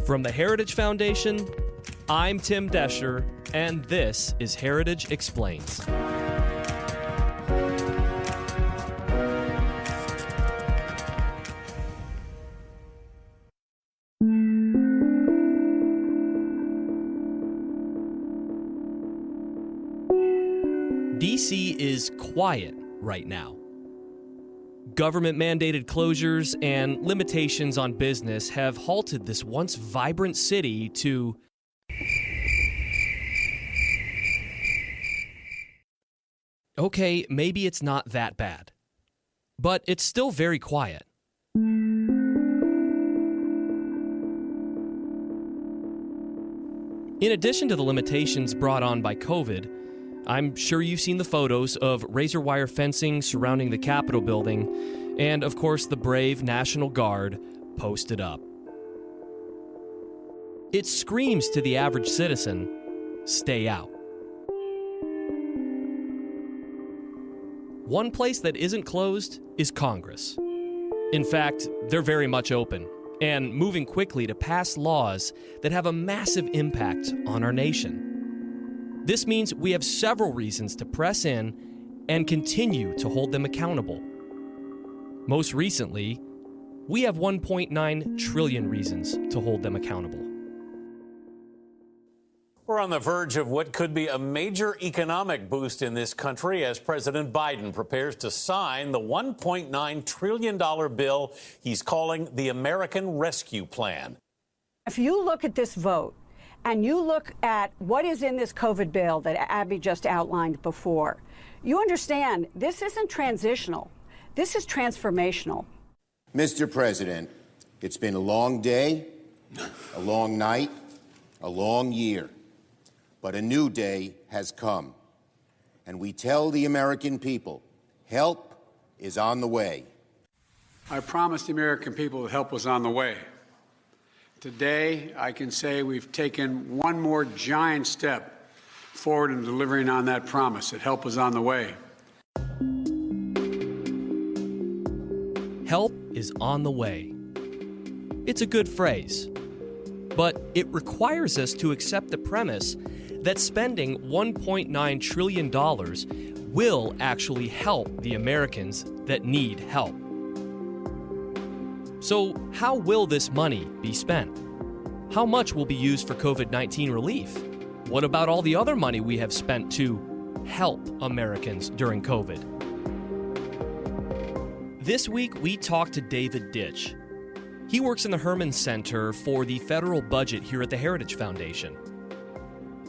From the Heritage Foundation, I'm Tim Descher, and this is Heritage Explains. DC is quiet right now. Government-mandated closures and limitations on business have halted this once vibrant city to okay, maybe it's not that bad, but it's still very quiet. In addition to the limitations brought on by COVID, I'm sure you've seen the photos of razor wire fencing surrounding the Capitol building, and of course the brave National Guard posted up. It screams to the average citizen, stay out. One place that isn't closed is Congress. In fact, they're very much open and moving quickly to pass laws that have a massive impact on our nation. This means we have several reasons to press in and continue to hold them accountable. Most recently, we have 1.9 trillion reasons to hold them accountable. We're on the verge of what could be a major economic boost in this country as President Biden prepares to sign the $1.9 trillion bill he's calling the American Rescue Plan. If you look at this vote, and you look at what is in this COVID bill that Abby just outlined before, you understand this isn't transitional. This is transformational. Mr. President, it's been a long day, a long night, a long year, but a new day has come. And we tell the American people, help is on the way. I promised the American people that help was on the way. Today, I can say we've taken one more giant step forward in delivering on that promise that help is on the way. Help is on the way. It's a good phrase, but it requires us to accept the premise that spending $1.9 trillion will actually help the Americans that need help. So how will this money be spent? How much will be used for COVID-19 relief? What about all the other money we have spent to help Americans during COVID? This week, we talked to David Ditch. He works in the Herman Center for the federal budget here at the Heritage Foundation.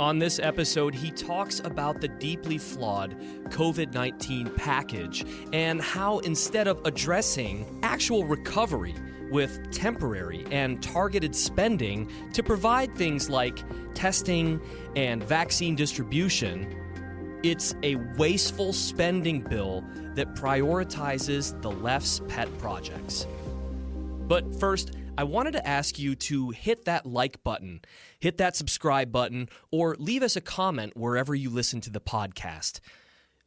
On this episode, he talks about the deeply flawed COVID-19 package and how instead of addressing actual recovery with temporary and targeted spending to provide things like testing and vaccine distribution, it's a wasteful spending bill that prioritizes the left's pet projects. But first, I wanted to ask you to hit that like button, hit that subscribe button, or leave us a comment wherever you listen to the podcast.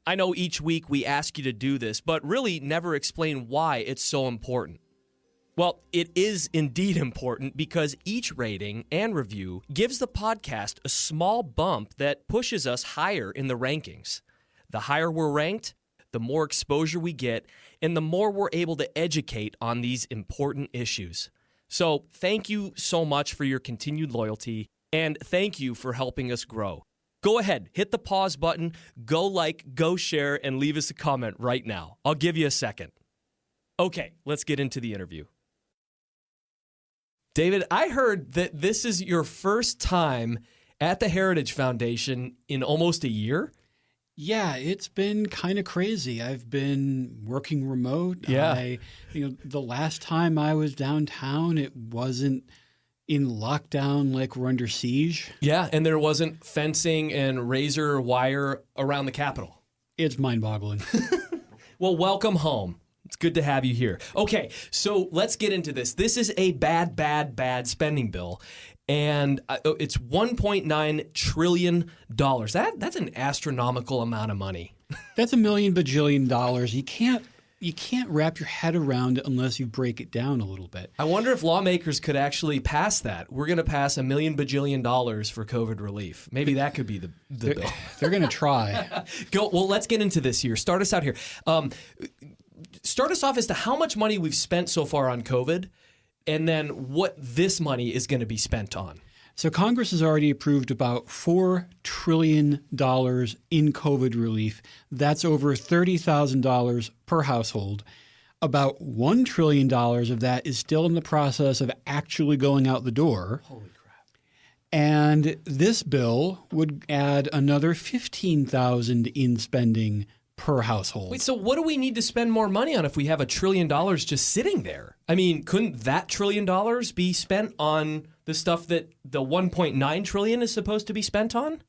I know each week we ask you to do this, but really never explain why it's so important. Well, it is indeed important because each rating and review gives the podcast a small bump that pushes us higher in the rankings. The higher we're ranked, the more exposure we get, and the more we're able to educate on these important issues. So thank you so much for your continued loyalty, and thank you for helping us grow. Go ahead, hit the pause button, go like, go share, and leave us a comment right now. I'll give you a second. Okay, let's get into the interview. David, I heard that this is your first time at the Heritage Foundation in almost a year? Yeah, it's been kind of crazy. I've been working remote. Yeah. The last time I was downtown, it wasn't in lockdown like we're under siege. Yeah, and there wasn't fencing and razor wire around the Capitol. It's mind-boggling. Well, welcome home. It's good to have you here. Okay, so let's get into this. This is a bad spending bill. And it's $1.9 trillion. That's an astronomical amount of money. That's $1 million bajillion. You can't you can't wrap your head around it unless you break it down a little bit. I wonder if lawmakers could actually pass that. We're going to pass $1 million bajillion for COVID relief. Maybe that could be the bill. They're going to try. Well, let's get into this here. Start us out here. Start us off as to how much money we've spent so far on COVID, and then what this money is going to be spent on. So Congress has already approved about $4 trillion in COVID relief. That's over $30,000 per household. About $1 trillion of that is still in the process of actually going out the door. Holy crap. And this bill would add another $15,000 in spending per household. Wait, so what do we need to spend more money on if we have $1 trillion just sitting there? I mean, couldn't that $1 trillion be spent on the stuff that the $1.9 trillion is supposed to be spent on?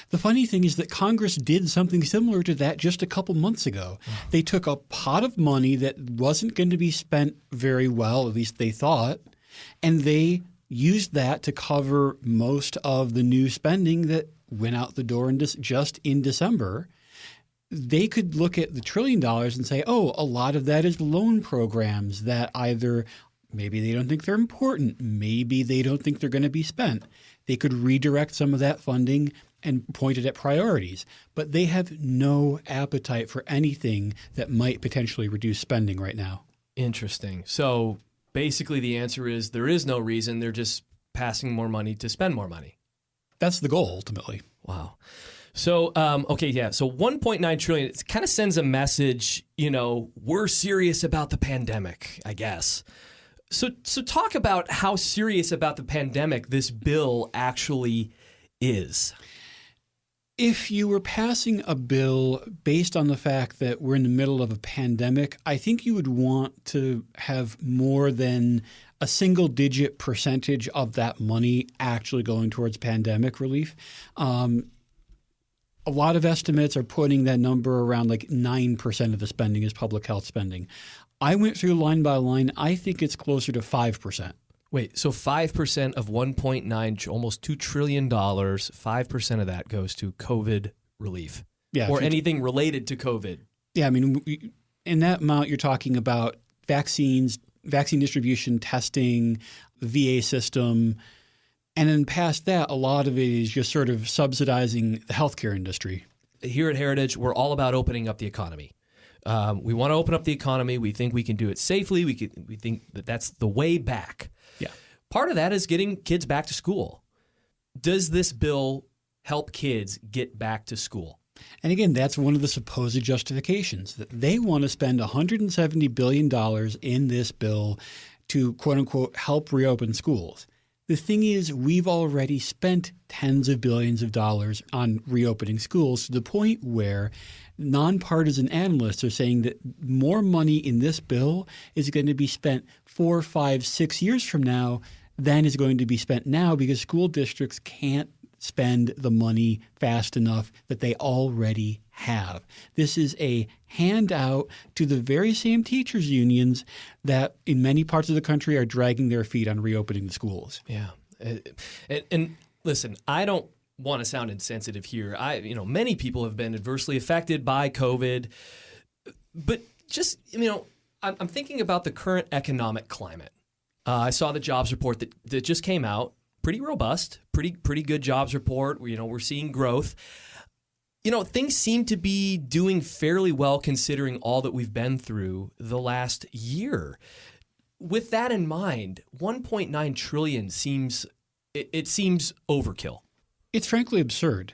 The funny thing is that Congress did something similar to that just a couple months ago. They took a pot of money that wasn't going to be spent very well, at least they thought, and they used that to cover most of the new spending that went out the door just in December. They could look at the $1 trillion and say, oh, a lot of that is loan programs that either maybe they don't think they're important, maybe they don't think they're going to be spent. They could redirect some of that funding and point it at priorities. But they have no appetite for anything that might potentially reduce spending right now. Interesting. So basically the answer is there is no reason. They're just passing more money to spend more money. That's the goal, ultimately. Wow. So, okay, yeah. So 1.9 trillion, it kind of sends a message, we're serious about the pandemic, I guess. So talk about how serious about the pandemic this bill actually is. If you were passing a bill based on the fact that we're in the middle of a pandemic, I think you would want to have more than a single-digit percentage of that money actually going towards pandemic relief. A lot of estimates are putting that number around like 9% of the spending is public health spending. I went through line by line. I think it's closer to 5%. Wait, so 5% of 1.9, almost $2 trillion, 5% of that goes to COVID relief. Yeah, or anything related to COVID. Yeah, I mean, in that amount, you're talking about vaccines, vaccine distribution, testing, the VA system. And then past that, a lot of it is just sort of subsidizing the healthcare industry. Here at Heritage, we're all about opening up the economy. We want to open up the economy. We think we can do it safely. We think that that's the way back. Yeah. Part of that is getting kids back to school. Does this bill help kids get back to school? And again, that's one of the supposed justifications, that they want to spend $170 billion in this bill to, quote unquote, help reopen schools. The thing is, we've already spent tens of billions of dollars on reopening schools to the point where nonpartisan analysts are saying that more money in this bill is going to be spent 4, 5, 6 years from now than is going to be spent now because school districts can't spend the money fast enough that they already have. This is a handout to the very same teachers unions that in many parts of the country are dragging their feet on reopening the schools. Yeah. And listen, I don't want to sound insensitive here. Many people have been adversely affected by COVID, but just, I'm thinking about the current economic climate. I saw the jobs report that just came out. Pretty robust, pretty good jobs report. We're seeing growth. Things seem to be doing fairly well considering all that we've been through the last year. With that in mind, 1.9 trillion seems overkill. It's frankly absurd.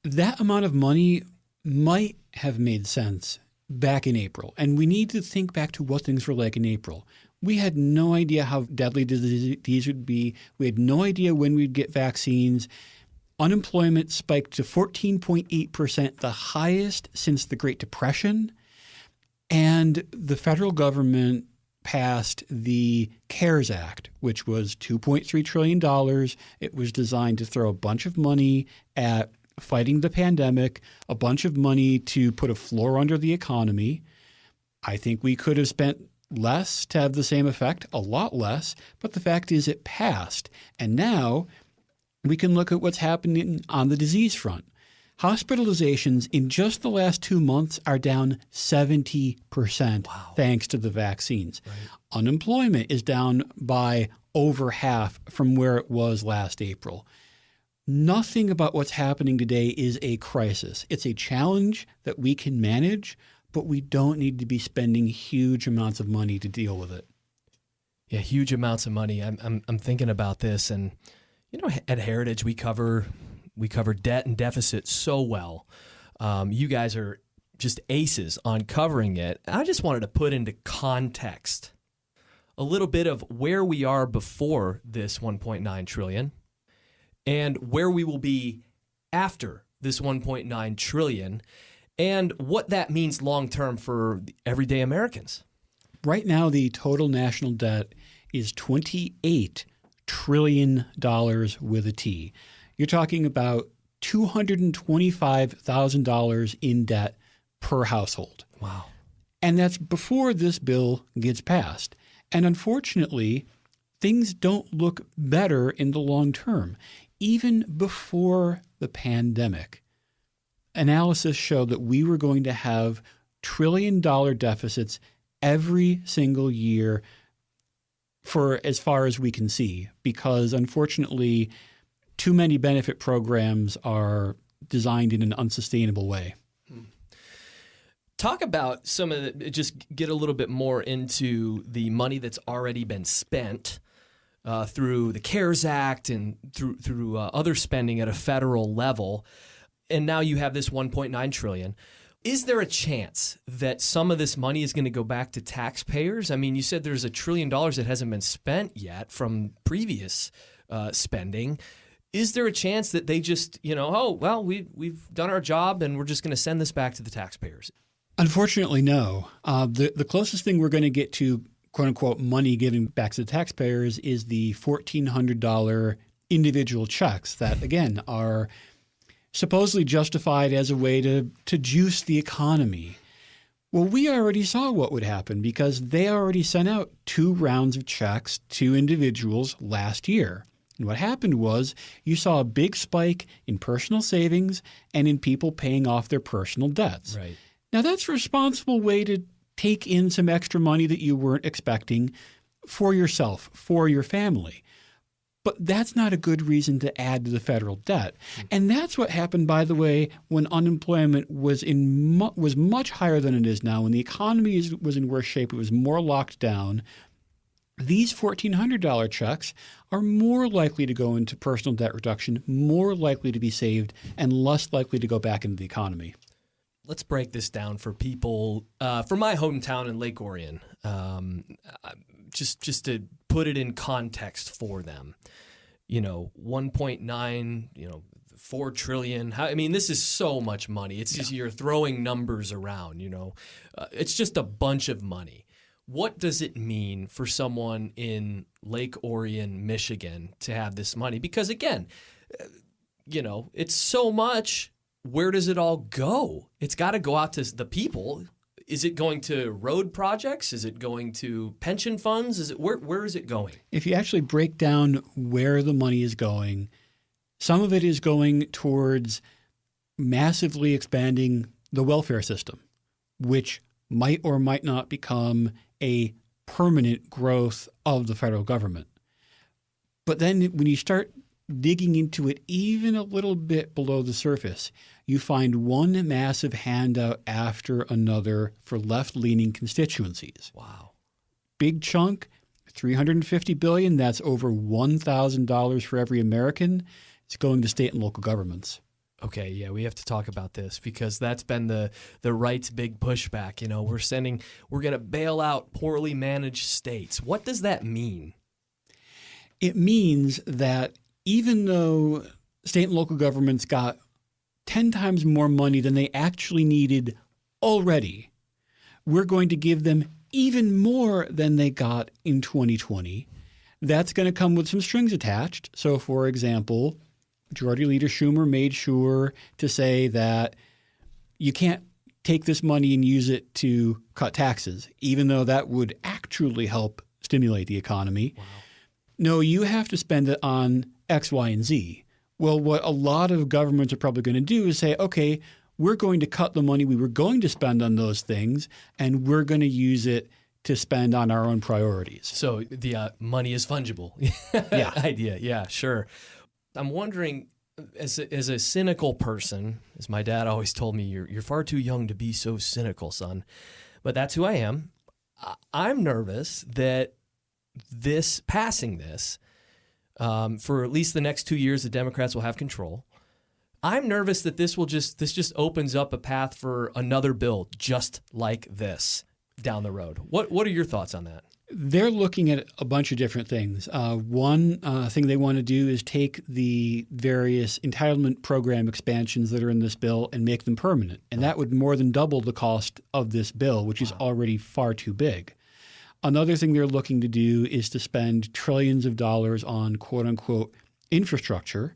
That amount of money might have made sense back in April, and we need to think back to what things were like in April. We had no idea how deadly the disease would be. We had no idea when we'd get vaccines. Unemployment spiked to 14.8%, the highest since the Great Depression. And the federal government passed the CARES Act, which was $2.3 trillion. It was designed to throw a bunch of money at fighting the pandemic, a bunch of money to put a floor under the economy. I think we could have spent less to have the same effect, a lot less, but the fact is it passed. And now we can look at what's happening on the disease front. Hospitalizations in just the last 2 months are down 70% thanks to the vaccines. Right. Unemployment is down by over half from where it was last April. Nothing about what's happening today is a crisis. It's a challenge that we can manage, but we don't need to be spending huge amounts of money to deal with it. Yeah, huge amounts of money. I'm thinking about this, and at Heritage we cover debt and deficit so well. You guys are just aces on covering it. I just wanted to put into context a little bit of where we are before this 1.9 trillion and where we will be after this 1.9 trillion and what that means long term for everyday Americans. Right now, the total national debt is $28 trillion with a T. You're talking about $225,000 in debt per household. Wow. And that's before this bill gets passed. And unfortunately, things don't look better in the long term. Even before the pandemic, analysis showed that we were going to have trillion-dollar deficits every single year for as far as we can see, because unfortunately, too many benefit programs are designed in an unsustainable way. Talk about some of the, just get a little bit more into the money that's already been spent through the CARES Act and through other spending at a federal level. And now you have this 1.9 trillion. Is there a chance that some of this money is going to go back to taxpayers? I mean, you said there's $1 trillion that hasn't been spent yet from previous spending. Is there a chance that they just, we've done our job and we're just going to send this back to the taxpayers? Unfortunately, no. The closest thing we're going to get to, quote unquote, money given back to the taxpayers is the $1,400 individual checks that, again, are supposedly justified as a way to juice the economy. Well, we already saw what would happen because they already sent out 2 rounds of checks to individuals last year. And what happened was you saw a big spike in personal savings and in people paying off their personal debts. Right. Now, that's a responsible way to take in some extra money that you weren't expecting for yourself, for your family. But that's not a good reason to add to the federal debt. And that's what happened, by the way, when unemployment was much higher than it is now. When the economy was in worse shape, it was more locked down. These $1,400 checks are more likely to go into personal debt reduction, more likely to be saved, and less likely to go back into the economy. Let's break this down for people from my hometown in Lake Orion, just to put it in context for them. 1.9, 4 trillion. This is so much money. It's just you're throwing numbers around, It's just a bunch of money. What does it mean for someone in Lake Orion, Michigan to have this money? Because again, it's so much. Where does it all go? It's got to go out to the people. Is it going to road projects? Is it going to pension funds? Where is it going? If you actually break down where the money is going, some of it is going towards massively expanding the welfare system, which might or might not become a permanent growth of the federal government. But then when you start digging into it even a little bit below the surface, you find one massive handout after another for left-leaning constituencies. Wow. Big chunk, $350 billion, that's over $1,000 for every American. It's going to state and local governments. Okay, yeah, we have to talk about this because that's been the right's big pushback. We're going to bail out poorly managed states. What does that mean? It means that even though state and local governments got 10 times more money than they actually needed already, we're going to give them even more than they got in 2020. That's going to come with some strings attached. So, for example, Majority Leader Schumer made sure to say that you can't take this money and use it to cut taxes, even though that would actually help stimulate the economy. Wow. No, you have to spend it on X, Y, and Z. Well, what a lot of governments are probably going to do is say, okay, we're going to cut the money we were going to spend on those things, and we're going to use it to spend on our own priorities. So the money is fungible Yeah. idea. Yeah, sure. I'm wondering, as a cynical person, as my dad always told me, you're far too young to be so cynical, son. But that's who I am. I'm nervous that passing this, for at least the next 2 years, the Democrats will have control. I'm nervous that this just opens up a path for another bill just like this down the road. What are your thoughts on that? They're looking at a bunch of different things. One thing they want to do is take the various entitlement program expansions that are in this bill and make them permanent. And that would more than double the cost of this bill, which is already far too big. Another thing they're looking to do is to spend trillions of dollars on quote unquote infrastructure.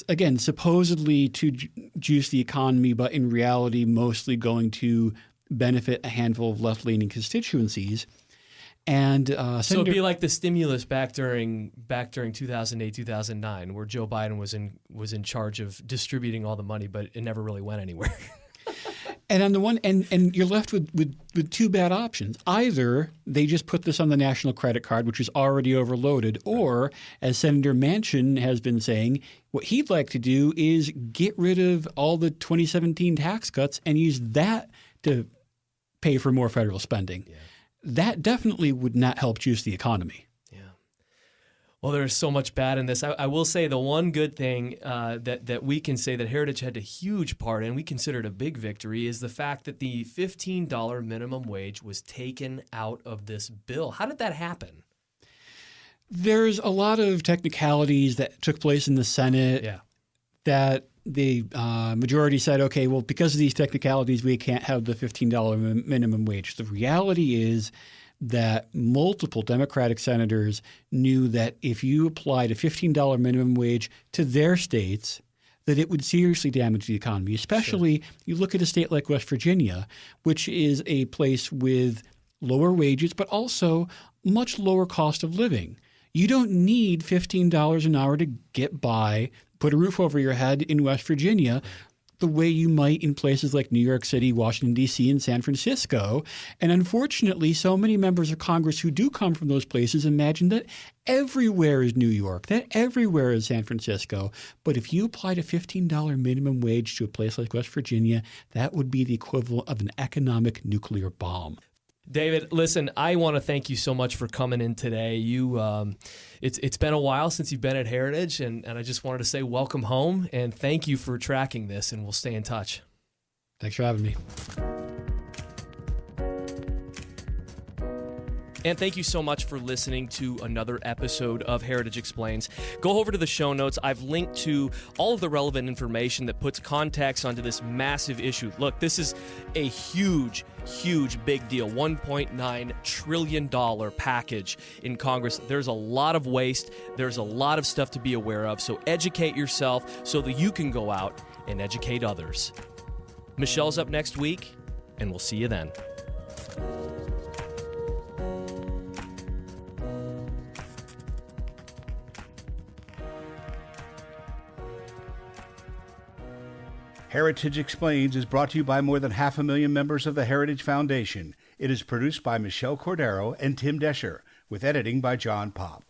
Again, supposedly to juice the economy, but in reality, mostly going to benefit a handful of left-leaning constituencies. And so it'd be like the stimulus back during 2008, 2009, where Joe Biden was in charge of distributing all the money, but it never really went anywhere. And on the one, and you're left with two bad options. Either they just put this on the national credit card, which is already overloaded, or, as Senator Manchin has been saying, what he'd like to do is get rid of all the 2017 tax cuts and use that to pay for more federal spending. Yeah. That definitely would not help juice the economy. Well, there's so much bad in this. I will say the one good thing that we can say that Heritage had a huge part in, we consider it a big victory, is the fact that the $15 minimum wage was taken out of this bill. How did that happen? There's a lot of technicalities that took place in the Senate that the majority said, okay, well, because of these technicalities, we can't have the $15 minimum wage. The reality is that multiple Democratic senators knew that if you applied a $15 minimum wage to their states, that it would seriously damage the economy, especially you look at a state like West Virginia, which is a place with lower wages, but also much lower cost of living. You don't need $15 an hour to get by, put a roof over your head in West Virginia, the way you might in places like New York City, Washington, D.C., and San Francisco. And unfortunately, so many members of Congress who do come from those places imagine that everywhere is New York, that everywhere is San Francisco. But if you applied a $15 minimum wage to a place like West Virginia, that would be the equivalent of an economic nuclear bomb. David, listen, I want to thank you so much for coming in today. It's been a while since you've been at Heritage, and I just wanted to say welcome home, and thank you for tracking this, and we'll stay in touch. Thanks for having me. And thank you so much for listening to another episode of Heritage Explains. Go over to the show notes. I've linked to all of the relevant information that puts context onto this massive issue. Look, this is a huge big deal. $1.9 trillion package in Congress. There's a lot of waste. There's a lot of stuff to be aware of. So educate yourself so that you can go out and educate others. Michelle's up next week, and we'll see you then. Heritage Explains is brought to you by more than 500,000 members of the Heritage Foundation. It is produced by Michelle Cordero and Tim Descher, with editing by John Popp.